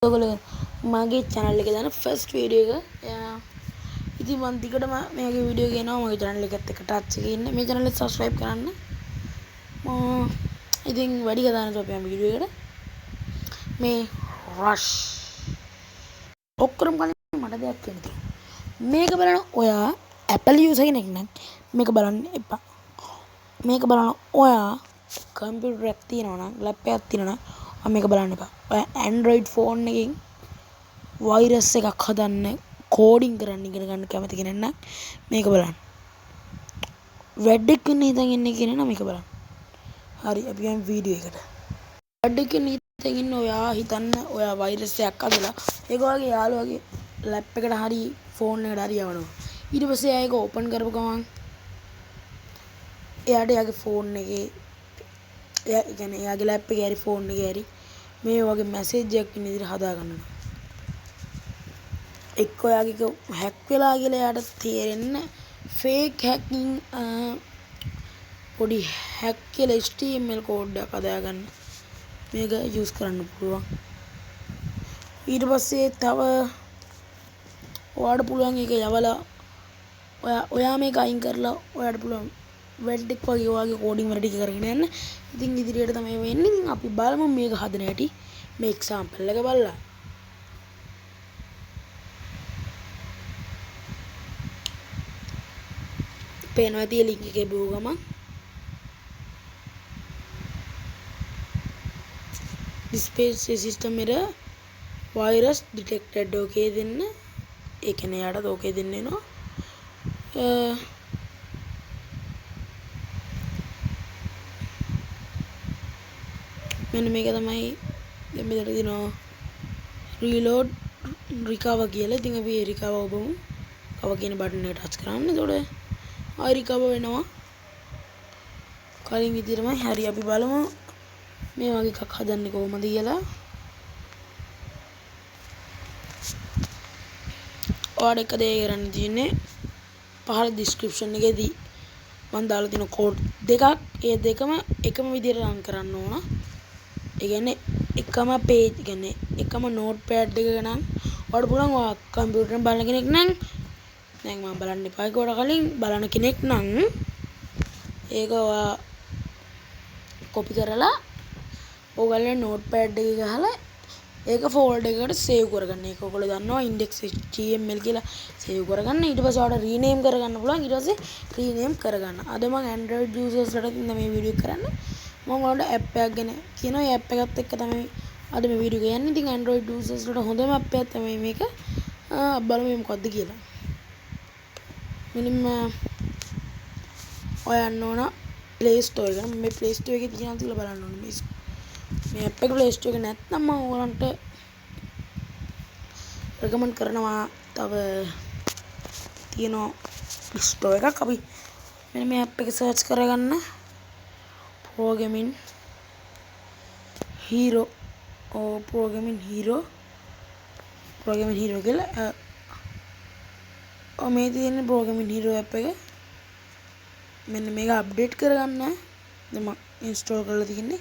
ඔයගොල්ලෝ මගේ channel එකේ දාන first video එක. ඉතින් මම දිගටම මේකේ වීඩියෝ ගේනවා මගේ channel එකත් එක්ක touch එකේ ඉන්න. මේ channel එක subscribe කරන්න. ඉතින් වැඩි කතා නැතුව අපි යමු වීඩියෝ එකට. මේ rush ඔක්කොම කලින් මට දෙයක් කියන්න තියෙනවා. මේක බලන ඔයා Apple user කෙනෙක් නම් මේක බලන්න එපා. මේක බලන ඔයා computer එකක් තියෙනවා නම් laptop එකක් තියෙනවා නම් මේක බලන්න එපා. ඔයා Android phone එකකින් virus එකක් හදන්න coding කරන්න ඉගෙන ගන්න කැමති කෙනෙක් නම් මේක බලන්න. වැඩ එකකින් හිතන් ඉන්නේ කෙනෙක් නම් මේක බලන්න. හරි අපි යමු වීඩියෝ එකට. වැඩ එකකින් හිතන් ඉන්න ඔයා හිතන්න ඔයා virus එකක් හදලා ඒක වගේ යාළුවාගේ laptop එකට හරි phone එකට හරි යවනවා. ඊට පස්සේ එයා ඒක open කරපු ගමන් එයාට එයාගේ phone එකේ එයාගේ laptop එකේ හරි phone එකේ හරි මේ වගේ message එකක් ඉන්න විදිහට හදා ගන්නවා. එක්ක ඔයාගේ hack වෙලා කියලා එයාට තේරෙන්න fake hacking පොඩි hack කියලා HTML code එකක් හදා ගන්න මේක use කරන්න පුළුවන්. ඊට පස්සේ තව ඔයාට පුළුවන් ඒක යවලා ඔයා මේක අයින් කරලා ඔයාට පුළුවන් වැඩක් වගේ ඔයාගේ coding වැඩ ටික කරගෙන යන්න. ඉතින් ඉදිරියට තමයි වෙන්නේ. ඉතින් අපි බලමු මේක හදන හැටි. මේ example එක බලලා. පේනවා තිය link එකේ බෝ ගමන්. display system error virus detected okay දෙන්න. ඒ කියන්නේ යාට okay දෙන්න වෙනවා. මෙන්න මේක තමයි දැන් මෙතන දිනවා reload recover කියලා. ඉතින් අපි recover ඔබමු. cover කියන බටන් එක touch කරන්න. එතකොට ආයි recover වෙනවා. කලින් විදිහටමයි. හරි අපි බලමු මේ වගේ එකක් හදන්නේ කොහොමද කියලා. ඔයාලට එක දෙයක් කරන්න තියෙන්නේ පහළ description එකේදී මම දාලා තියෙන code දෙකක් ඒ දෙකම එකම විදිහට run කරන්න ඕන. ඒ කියන්නේ එකම page කියන්නේ එකම notepad එක ගණන් ඔයාලට පුළුවන් ඔයා computer එකෙන් බලන කෙනෙක් නම් දැන් මම බලන්න එපා ඒකට කලින් බලන කෙනෙක් නම් ඒක ඔයා copy කරලා ඔයගොල්ලෝ notepad එකේ ගහලා ඒක folder එකකට save කරගන්න. ඒක ඔයගොල්ලෝ දන්නවා index.html කියලා save කරගන්න. ඊට පස්සේ ඔයාලට rename කරගන්න පුළුවන්. ඊට පස්සේ rename කරගන්න. අද මම Android users ලට මේ වීඩියෝ කරන්න. මම ඔයාලට app එකක් ගැන කියනවා. ඒ app එකත් එක්ක තමයි අද මේ වීඩියෝ එක යන්නේ. ඉතින් Android users ලට හොඳම app එකක් තමයි මේක. බලමු මේ මොකද්ද කියලා. මිනිම ඔයා යන්න ඕන Play Store එක. මේ Play Store එකේ තියෙනවද කියලා බලන්න ඕනේ. මේ app එක Play Store එකේ නැත්නම් මම ඔයාලන්ට recommend කරනවා තව තියෙනවා store එකක්. අපි මෙන්න මේ app එක search කරගන්න. programming hero programming hero කියලා මේ තියෙන programming hero app එක මෙන්න මේක අප්ඩේට් කරගන්න. දැන් මම install කරලා තියෙන්නේ.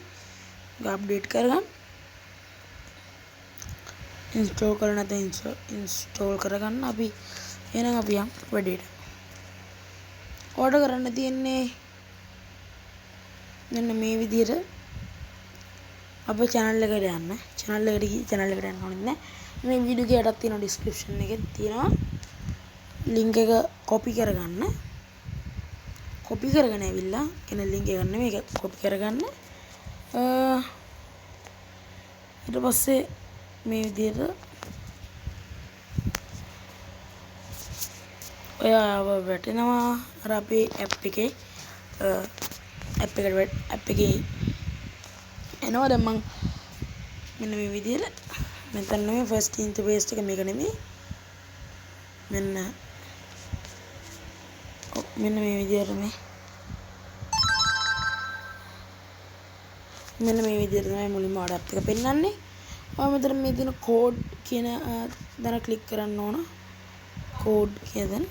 මේක අප්ඩේට් කරගන්න. install කරලා නැත්නම් install කරගන්න. අපි එහෙනම් අපි යම් වැඩේට. ඕඩර් කරන්න තියෙන්නේ මෙන්න මේ විදිහට අපේ channel එකට යන්න. channel එකට යන්න ඕනේ නැහැ. මේ වීඩියෝ එකේ යටත් තියෙන description එකේ තියෙනවා link එක copy කරගන්න. copy කරගෙන ඇවිල්ලා කියන link එක ගන්න මේක copy කරගන්න. ඊට පස්සේ මේ විදිහට ඔයාව වැටෙනවා අර අපේ app එකේ එනවා. දැන් මම මෙන්න මේ විදිහට මෙතන නෙමෙයි first interface එක මේක නෙමෙයි. මෙන්න මේ විදිහට මෙන්න මේ විදිහට තමයි මුලින්ම app එක පෙන්නන්නේ. ඔයා මෙතන මේ තියෙන code කියන දන ක්ලික් කරන්න ඕන. code කියන දන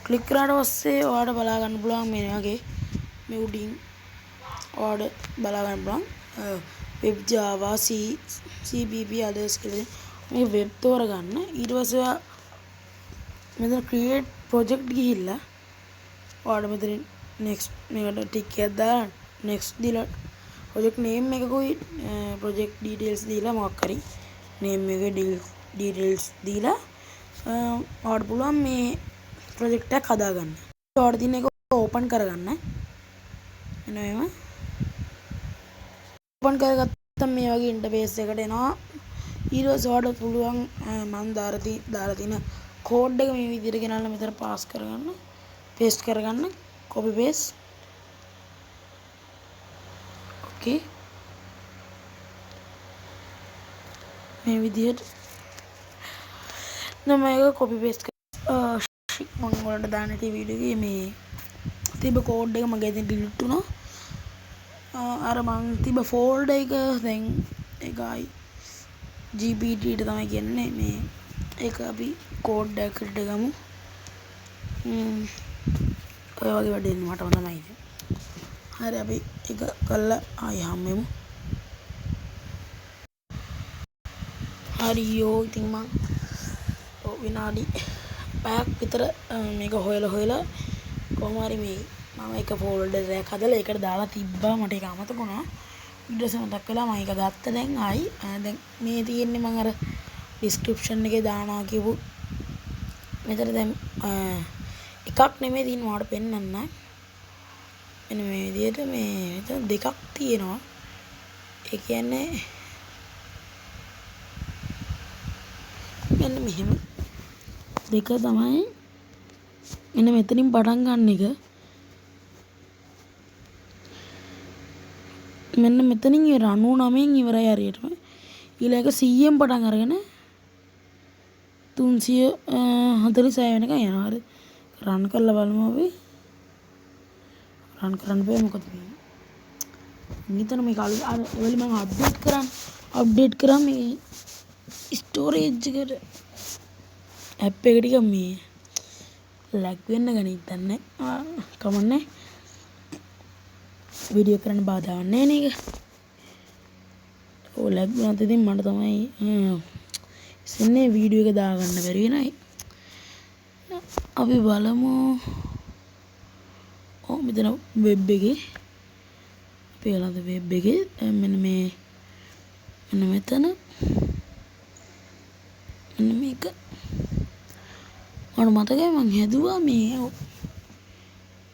ක්ලික් කරාට පස්සේ ඔයාලට බලා ගන්න පුළුවන් මේ වගේ මේ උඩින් ඔයාලට බලා ගන්න පුළුවන් web java c CPP others කියලා මේ වෙබ් තෝරගන්න. ඊට පස්සේ ඔයා මෙතන create project ගිහිල්ලා ඔයාලට මෙතන next මේකට ටික් එකක් දාලා next දීලා project name එකකුයි project details දීලා මොකක් හරි name එකේ details දීලා ඔයාලට පුළුවන් මේ project එකක් හදාගන්න. ඔයාලට තියෙන එක open කරගන්න. එන එහෙම open කරගත්තම මේ වගේ interface එකකට එනවා. ඊට පස්සේ ඔයාලට පුළුවන් මම දාලා තියෙන code එක මේ විදිහට ගෙනල්ලා මෙතන pass කරගන්න. paste කරගන්න. copy paste. okay. මේ විදිහට නම් මේක copy paste මම ඔයාලට දාන්න තියෙන වීඩියෝ එකේ මේ තිබ්බ code එක මගේ ඉතින් delete වුණා. අර මං තිබ්බ folder එක දැන් ඒකයි GPT ට තමයි කියන්නේ මේ ඒක අපි code එකකට ගමු. ඔය වගේ වැඩ මටම තමයි ඉතින්. හරි අපි ඒක කළා ආයෙ හම්බෙමු. හරියෝ ඉතින් මං විනාඩි 5ක් විතර මේක හොයලා කොහොම හරි මේ මම එක ෆෝල්ඩර් එකක් හදලා ඒකට දාලා තිබ්බා මට ඒක අමතක වුණා. ඊට පස්සේ මතක් කළා මම ඒක ගත්ත දැන් ආයි දැන් මේ තියෙන්නේ මම අර description එකේ දානවා කියපු මෙතන දැන් එකක් නෙමෙයි තියෙන්නේ මට පෙන්නන්න. මෙන්න මේ විදිහට මේ මෙතන දෙකක් තියෙනවා. ඒ කියන්නේ මෙන්න මෙහෙම දෙක තමයි මෙන්න මෙතනින් පටන් ගන්න එක. මෙන්න මෙතනින් ඉවර 99න් ඉවරයි හරියටම. ඊළඟ 100න් පටන් අරගෙන 346 වෙනකන් යනවා. හරි. රන් කරලා බලමු අපි. රන් කරන්න බෑ මොකද මේ. නිතර මේක අලුත් මම අප්ඩේට් කරා මේ ස්ටෝරේජ් එකට ඇප් එක ටික මේ ලැග් වෙන්න ගනිත් නැහැ. කමන්නේ. වීඩියෝ කරන්න බාධාවක් නැහැ නේද? ඔය ලැග් වුණාත් ඉතින් මට තමයි ඉන්නේ වීඩියෝ එක දාගන්න බැරි වෙනයි. අපි බලමු. මෙතන වෙබ් එකේ පේලාද වෙබ් එකේ මෙන්න මෙතන මෙන්න මේක මට මතකයි මං හැදුවා මේ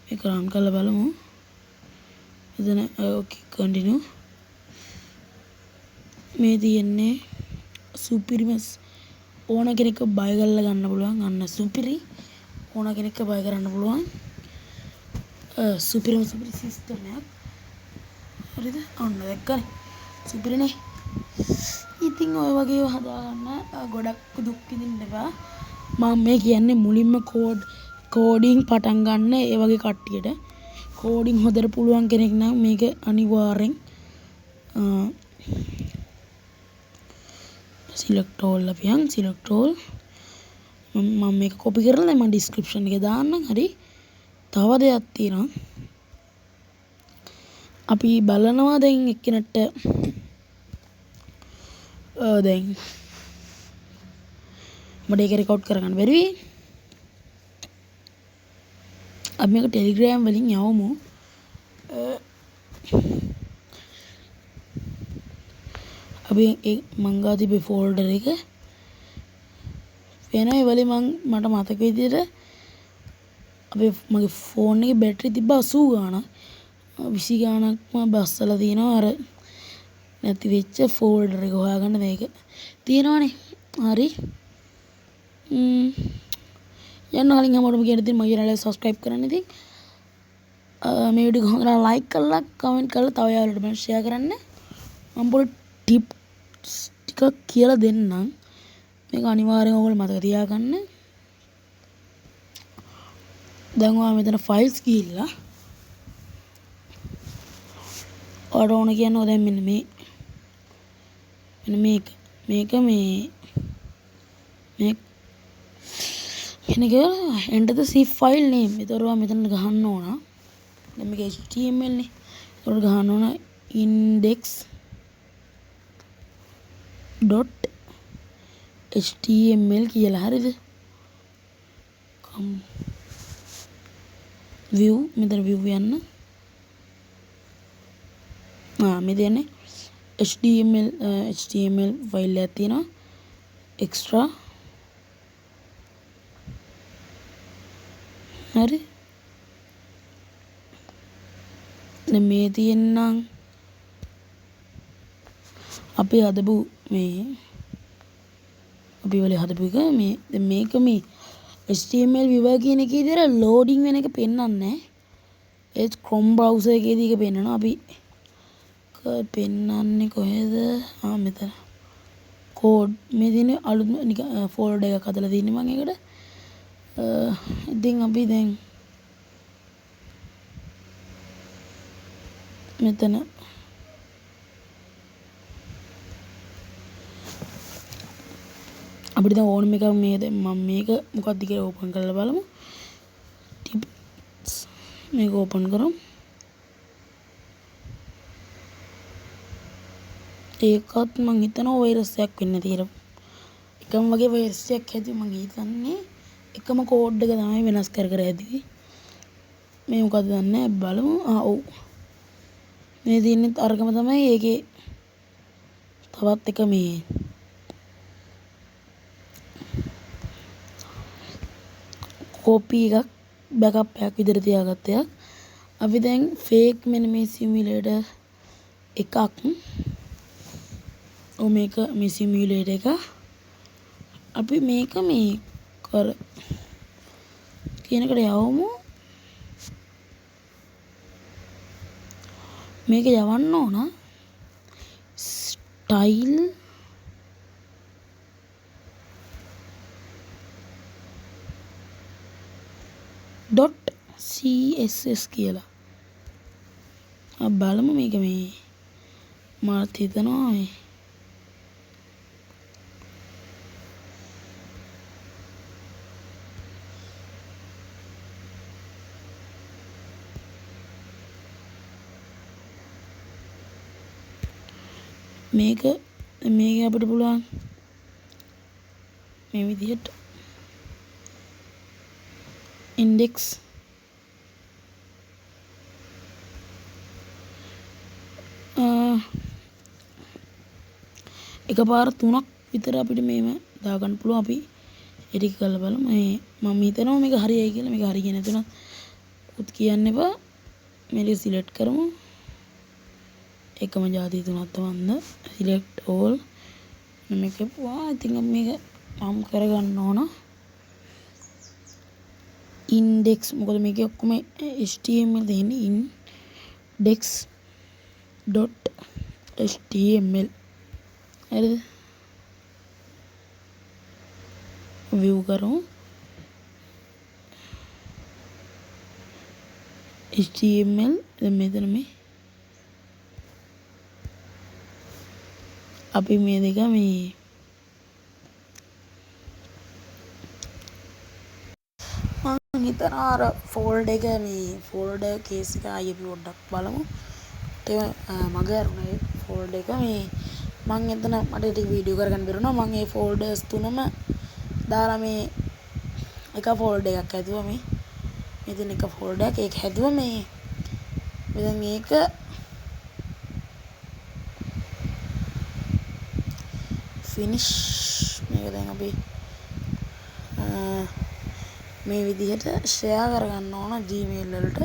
මේක රන් කරලා බලමු. එතන ඕකේ කන්ටිනියු මේ තියෙන්නේ සුපිරිමස් ඕන කෙනෙක් බය කරලා ගන්න පුළුවන්. අන්න සුපිරි ඕන කෙනෙක් බය කරන්න පුළුවන් සුපිරි සිස්ටම් එකක්. හරිද? අන්න දැක්කනේ සුපිරිනේ. ඉතින් ඔය වගේ හදාගන්න ගොඩක් දුක් විඳින්න එපා. මම මේ කියන්නේ මුලින්ම කෝඩින් පටන් ගන්න ඒ වගේ කට්ටියට කෝඩින් හොදට පුළුවන් කෙනෙක් නම් මේක අනිවාර්යෙන් සිලෙක්ට් ඕල් අපියන් සිලෙක්ට් ඕල් මම මේක කොපි කරලා මම ඩිස්ක්‍රිප්ෂන් එකේ දාන්නම්. හරි. තව දෙයක් තියෙනවා. අපි බලනවා දැන් එක්කෙනෙක්ට දැන් මට ඒක රෙකෝඩ් කරගන්න බැරි වෙයි. අපි මේක ටෙලිග්‍රෑම් වලින් යවමු. අපි මං ගාව තිබේ ෆෝල්ඩර් එක වෙන ඒ වලේ මට මතක විදිහට අපි මගේ ෆෝන් එකේ බැටරි තිබ්බ 80 ගාණක් 20 ගාණක්ම බස්සලා තියෙනවා. අර නැති වෙච්ච ෆෝල්ඩර් එක හොයාගන්න මේක තියෙනවනේ. හරි. යන්න කලින් හැමෝටම කියන දේ මගේ channel එක subscribe කරන්න. ඉතින් මේ වීඩියෝ එක හොඳට like කරලා comment කරලා තව යාළුවන්ට මම share කරන්න. මම පොඩි tips ටිකක් කියලා දෙන්නම්. මේක අනිවාර්යෙන් ඔයගොල්ලෝ මතක තියාගන්න. දැන් ඔයා මෙතන files ගිහිල්ලා ඔයාලට ඕන කියන්නේ දැන් මෙන්න මේක කෙනෙක් enter the zip file name. ඒතරවා මෙතන ගහන්න ඕන. දැන් මේක HTML නේ. ඒකට ගහන්න ඕන index .html කියලා හරිද view මෙතන view යන්න මෙතන html ෆයිල් එකක් තියෙනවා extra හරි දැන් මේ තියෙන්නම් අපි හදපු මේ අපි වල හදපු එක මේ දැන් මේක මේ HTML viewer කියන එකේ ඉතර loading වෙන එක පෙන්වන්නේ නැහැ ඒත් Chrome browser එකේදී ඒක පෙන්වනවා අපි පෙන්වන්නේ කොහෙද මෙතන code මේ දින අලුත් folder එකක් හදලා තින්නේ මම ඒකට ඉතින් අපි දැන් මෙතන අපිට දැන් ඕනම එකක් මේ දැන් මම මේක මොකක්ද කියලා ඕපන් කරලා බලමු මේක ඕපන් කරමු ඒකත් මම හිතනවා වෛරස් එකක් වෙන්න තියෙනවා එකම වගේ වෛරස් එකක් හැදුවේ මම හිතන්නේ එකම කෝඩ් එක තමයි වෙනස් කර කර හැදුවේ මේ මොකද්ද දන්නේ බලමු ඔව් මේ තියෙන්නේ අරගම තමයි ඒකේ තවත් එක මේ කෝපි එකක් බෑකප් එකක් විදිහට තියාගත්ත එකක් අපි දැන් ෆේක් මෙන්න මේ සිමියුලේටර් එකක් මේක මේ සිමියුලේටර් එක අපි මේක මේ කර කියනකට යවමු මේක යවන්න ඕන ස්ටයිල් .css කියලා බලමු මේක මේ මාත් හිතනවා මේ මේක අපිට පුළුවන් මේ විදිහට index එකපාර 3ක් විතර අපිට මේව දාගන්න පුළුවන් අපි එඩිට් කරලා බලමු මේ මම හිතනවා මේක හරියයි කියලා මේක හරිය නැතුණත් උත් කියන්න එපා මේක සිලෙක්ට් කරමු එකම જાති තුනක් තවන්න select all මේක ඉතින් මේක මම කරගන්න ඕන index මොකද මේකේ ඔක්කොම html දෙන්නේ index.html හරිද view කරමු html දැන් මෙතන මේ අපි මේ දෙක මේ මම හිතනවා අර ෆෝල්ඩර් එක මේ ෆෝල්ඩර් කේස් එක ආයෙ පොඩ්ඩක් බලමු ඒක මගේ අරුණේ ෆෝල්ඩර් එක මේ මම එතන මට ටික වීඩියෝ කරගන්න බැරුණා මම මේ ෆෝල්ඩර්ස් තුනම දාලා මේ එක ෆෝල්ඩර් එකක් හැදුවා මේ මෙතන එක ෆෝල්ඩර් එකක් ඒක හැදුවා මේ දැන් මේක finish මේක දැන් අපි මේ විදිහට ෂෙයා කරගන්න ඕන Gmail වලට.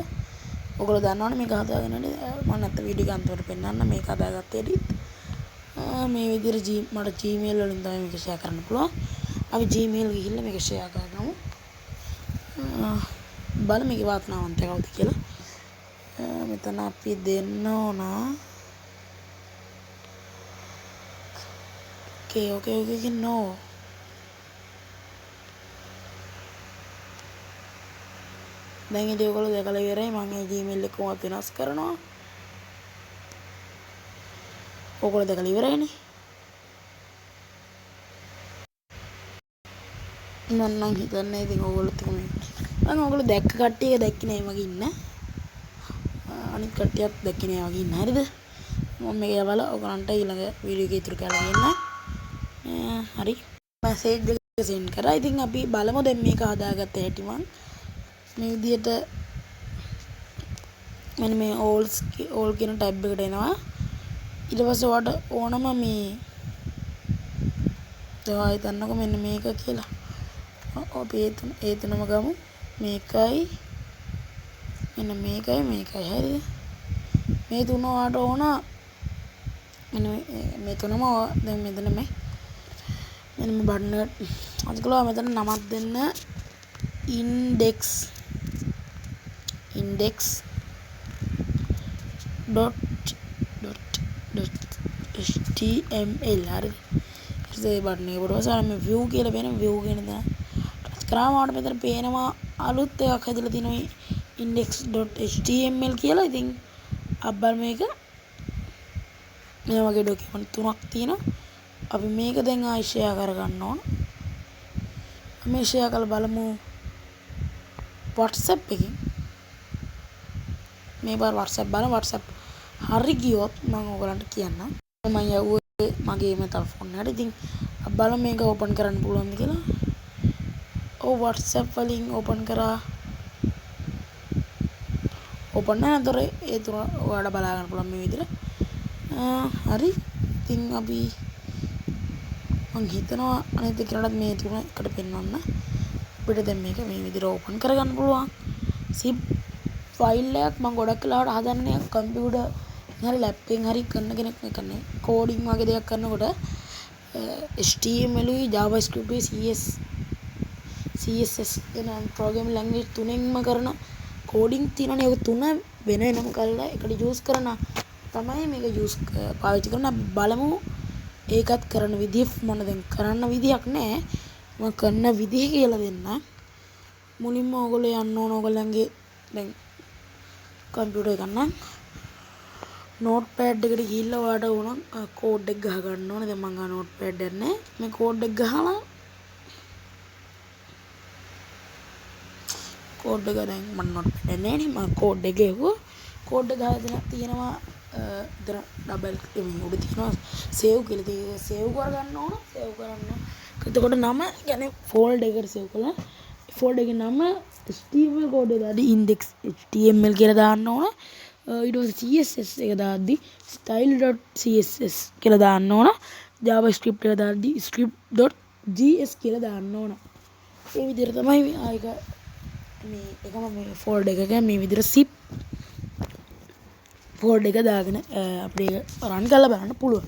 ඔයගොල්ලෝ දන්නවනේ මේක හදාගෙන ඉන්නේ. මම නැත්නම් වීඩියෝ ගන්නතොට පෙන්නන්න මේක හදාගත්තේ එඩිට්. මේ විදිහට මට Gmail වලින් තමයි මේක ෂෙයා කරන්න පුළුවන්. අපි Gmail ගිහිල්ලා මේක ෂෙයා කරගමු. බලමු මේකේ වාසනාවන්තය කවුද කියලා. මෙතන අපි දෙන්න ඕන okay no දැන් ඉතින් ඔයගොල්ලෝ දැකලා ඉවරයි මම මේ Gmail එක කොහොමද වෙනස් කරනවා ඔයගොල්ලෝ දැකලා ඉවරයිනේ මම හිතන්නේ ඉතින් ඔයගොල්ලොත් මේ මම ඔයගොල්ලෝ දැක්ක කට්ටිය දැක්කේ නෑ මගේ ඉන්න අනිත් කට්ටියත් දැක්කේ නෑ වගේ ඉන්න හරිද මම මේක බලලා ඔයගලන්ට ඊළඟ වීඩියෝ එකේ ඉතුරු කරලා දෙන්න හරි මැසේජ් එක සෙන්ඩ් කරා. ඉතින් අපි බලමු දැන් මේක හදාගත්ත හැටි. මං මේ විදියට මෙන්න මේ all කියන ටැබ් එකට එනවා. ඊට පස්සේ ඔයාලට ඕනම මේ ඔයා හිතන්නකෝ මෙන්න මේක කියලා. අපි ඒ තුනම ගමු. මේකයි මෙන්න මේකයි හරිද? මේ තුන ඔයාලට ඕන මෙන්න මේ තුනම දැන් මෙතන මෙන්න මේ බටන් එකට අද කළා. මෙතන නමක් දෙන්න index html හරිද? ඒ බටන් එක පොඩ්ඩක් මේ view කියලා වෙන view කියන දා කරාම ආවට මෙතන පේනවා අලුත් එකක් හැදලා තිනවා index.html කියලා. ඉතින් අප්බල් මේක මේ වගේ ડોකියුමන්ට් තුනක් තියෙනවා. අපි මේක දැන් ආයෙ ෂෙයා කරගන්න ඕන. මේ ෂෙයා කරලා බලමු WhatsApp එකකින්. මේ පාර WhatsApp බලමු. WhatsApp හරි ගියොත් මම ඔයගලන්ට කියන්නම්. මම යවුවේ මගේම තව ෆෝන් එකට. ඉතින් අපි බලමු මේක ඕපන් කරන්න පුළුවන්ද කියලා. ඔව් WhatsApp වලින් ඕපන් කරා. ඕපන් නැතර ඒ තුන ඔයාලට බලා ගන්න පුළුවන් මේ විදිහට. හරි. ඉතින් අපි මං හිතනවා අනිත් එකකටත් මේ තුන එකට පෙන්වන්න. අපිට දැන් මේක මේ විදිහට ඕපන් කරගන්න පුළුවන්. zip ෆයිල් එකක් මම ගොඩක් වෙලාවට හදන්නේ කම්පියුටර් හරි ලැප් එකෙන් හරි කරන කෙනෙක් මේ කරන්නේ. කෝඩින් වගේ දෙයක් කරනකොට HTML උයි JavaScript උයි CSS කියන ප්‍රෝග්‍රෑමින් ලැන්ග්වේජ් තුනෙන්ම කරන කෝඩින් තියෙනනේ. ඒක තුන වෙන වෙනම කරලා එකට යූස් කරන තමයි මේක යූස් පාවිච්චි කරන. අපි බලමු ඒකත් කරන විදිහ මොන දැන් කරන්න විදියක් නැහැ. මම කරන විදිහ කියලා දෙන්න. මුලින්ම ඕගොල්ලෝ යන්න ඕන ඕගොල්ලන්ගේ දැන් කම්පියුටර් එක ගන්න. නෝට්පෑඩ් එකට ගිහිල්ලා ඔයාලට ඕන කෝඩ් එක ගහ ගන්න ඕනේ. දැන් මම ගා නෝට්පෑඩ් එක නැහැ. මේ කෝඩ් එක ගහලා කෝඩ් එක දැන් මම නෝට්පෑඩ් නැහැ නේ. මම කෝඩ් එක ගෙවුවා. කෝඩ් එක ගහලා තියෙනවා ඉතන ඩබල් උඩ තියෙනවා සේව් කියලා. ඒක සේව් කරගන්න ඕන. සේව් කරන්න. එතකොට නම يعني ෆෝල්ඩර් එකට සේව් කරලා ෆෝල්ඩර් එකේ නම HTML කෝඩ් එක දාලා index.html කියලා දාන්න ඕන. ඊට පස්සේ CSS එක දාද්දි style.css කියලා දාන්න ඕන. JavaScript එක දාද්දි script.js කියලා දාන්න ඕන. ඒ විදිහට තමයි ආයක මේ එකම මේ ෆෝල්ඩර් එකක මේ විදිහට zip ෆෝල්ඩර් එක දාගෙන අපිට රන් කරලා බලන්න පුළුවන්.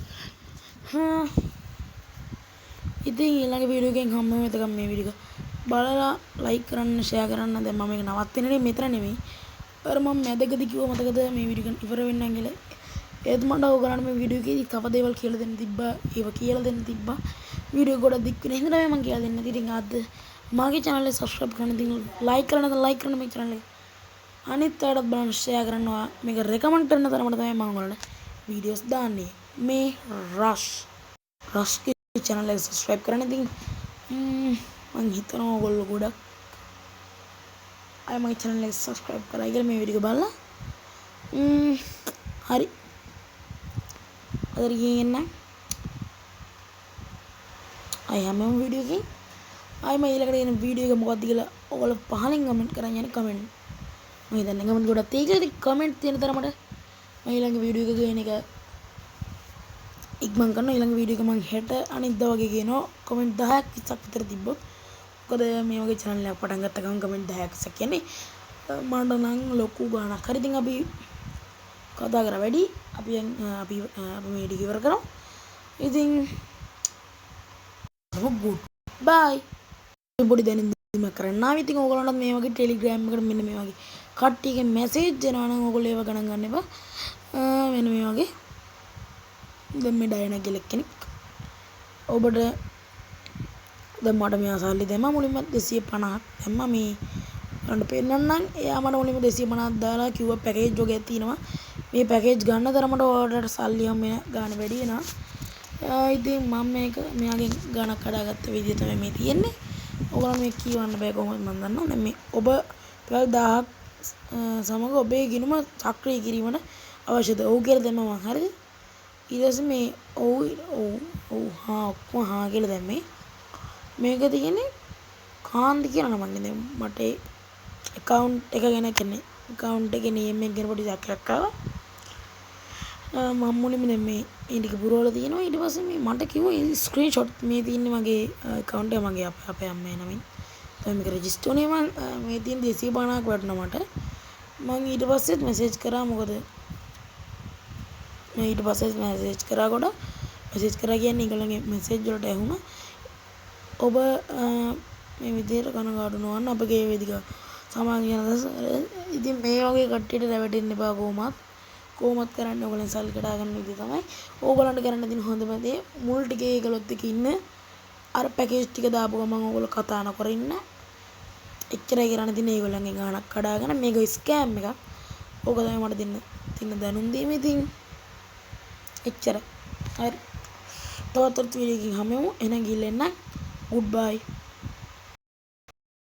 ඉතින් ඊළඟ වීඩියෝ එකෙන් හම්බ වෙමු. එතකම් මේ වීඩියෝ එක බලලා ලයික් කරන්න ෂෙයා කරන්න. දැන් මම මේක නවත්තන්නේ මෙතන නෙමෙයි. අර මම මැදකදී කිව්ව මතකද මේ වීඩියෝ එක ඉවර වෙන්න ඇඟිලා. ඒත් මට ඔයගලන්ට මේ වීඩියෝ එකේදී තව දේවල් කියලා දෙන්න තිබ්බා. ඒව කියලා දෙන්න තිබ්බා. වීඩියෝ ගොඩක් දික් වෙන හින්දා මම කියලා දෙන්න. ඉතින් අද මාගේ channel එක subscribe කරන්න ඉතින් like කරන්න මේ channel එක. අනිත් අයටත් බලන්න ෂෙයා කරනවා. මේක රෙකමන්ඩ් කරන තරමට තමයි මම ඔයාලට වීඩියෝස් දාන්නේ. මේ රෂ් channel එක subscribe කරන්න. ඉතින් මම හිතනවා ඔයගොල්ලෝ ගොඩක් අය මගේ channel එක subscribe කරලා ඉතින් මේ වීඩියෝ එක බලලා හරි අද ගිහින් එන්න අය හැමෝම වීඩියෝ එකේ ආයෙම ඊළඟට එන වීඩියෝ එක මොකක්ද කියලා ඔයගොල්ලෝ පහලින් කමෙන්ට් කරන් යන්න කමෙන්ට් මම හිතන්නේ කමෙන්ට් ගොඩක් තියෙයි. කමෙන්ට් තියෙන තරමට මම ඊළඟ වීඩියෝ එක ගේන එක ඉක්මන් කරනවා. ඊළඟ වීඩියෝ එක මම හෙට අනිද්දා වගේ ගේනවා. කමෙන්ට් 10ක් 20ක් විතර තිබ්බොත් මොකද මේ වගේ channel එකක් පටන් ගත්ත ගමන් කමෙන්ට් 10ක් 20ක් කියන්නේ මට නම් ලොකු ගාණක්. හරි ඉතින් අපි කතා කරා වැඩි. අපි මේ වීඩියෝ ඉවර කරමු. ඉතින් good bye. පොඩි දැනෙන්න කරන්න ආව. ඉතින් ඕගොල්ලන්ට මේ වගේ Telegram එකට මෙන්න මේ වගේ කට්ටියගේ මැසේජ් එනවා නම් ඕගොල්ලෝ ඒව ගණන් ගන්න එපා. මෙන්න මේ වගේ දැන් මේ ඩයනා කියලා කෙනෙක් ඔබට දැන් මට මෙයා සල්ලි දැම්මා මුලින්ම 250ක් දැම්මා මේ ගන්න පෙන්නන්නම්. එයා මට මුලින්ම 250ක් දාලා කිව්වා පැකේජ් වගේ තියෙනවා. මේ පැකේජ් ගන්න තරමට ඔයාලට සල්ලි හම් වෙන ගාන වැඩි වෙනවා. ඉතින් මම මේක මෙයාගෙන් ගණක් කඩාගත්ත විදිය තමයි මේ තියෙන්නේ. ඔයගොල්ලෝ මේ කියවන්න බෑ කොහොමද මම දන්නවා. දැන් මේ ඔබ පැල් 1000ක් සමග ඔබේ ගිණුම සක්‍රිය කිරීමට අවශ්‍යද? ඔව් කියලා දැම්මම හරිද? ඊට පස්සේ මේ ඔව් හා ඔක්කොම හා කියලා දැම්මේ. මේක තියෙන්නේ කාන්ති කියන නමක් නේ. දැන් මට ඒ account එක ගැන කියන්නේ account එකේ name එක ගැන පොඩි සැකයක් ආවා. මම මුලින්ම දැන් මේ ටික පුරවලා තියෙනවා. ඊට පස්සේ මේ මට කිව්වා ස්ක්‍රීන්ෂොට් මේ තියෙන්නේ මගේ account එක මගේ අපේ අම්මේ නමින්. තමයි මේක රෙජිස්ටර් උනේ. මම මේ තියෙන 250ක් වටනවා මට. මම ඊට පස්සෙත් මැසේජ් කරා. මොකද මම ඊට පස්සේ මැසේජ් කරා කොට මැසේජ් කරා කියන්නේ ඒගොල්ලන්ගේ මැසේජ් වලට ඇහුණා. ඔබ මේ විදිහට කනගාටු නොවන්න අපගේ වේදිකාව සමාජ ඉතින් මේ වගේ කට්ටියට රැවටෙන්න එපා කොහොමත් කරන්න ඕගොල්ලන් සල්ලි කඩා ගන්න විදිහ තමයි. ඕගොල්ලන්ට කරන්න තියෙන හොඳම දේ මුල් ටිකේ ඒගොල්ලොත් එක්ක ඉන්න. අර පැකේජ් ටික දාපු ගමන් ඕගොල්ලෝ කතා නොකර ඉන්න. එච්චරයි කරන්න තියෙන්නේ. ඒගොල්ලන්ගේ ගාණක් කඩාගෙන මේක ස්කෑම් එකක්. ඕක තමයි මට දෙන්න දැනුම් දීමේ තියෙන්නේ. එච්චරයි. හරි. තවත් වීඩියෝ එකකින් හමු. එහෙනම් ගිහින් එන්න. Goodbye.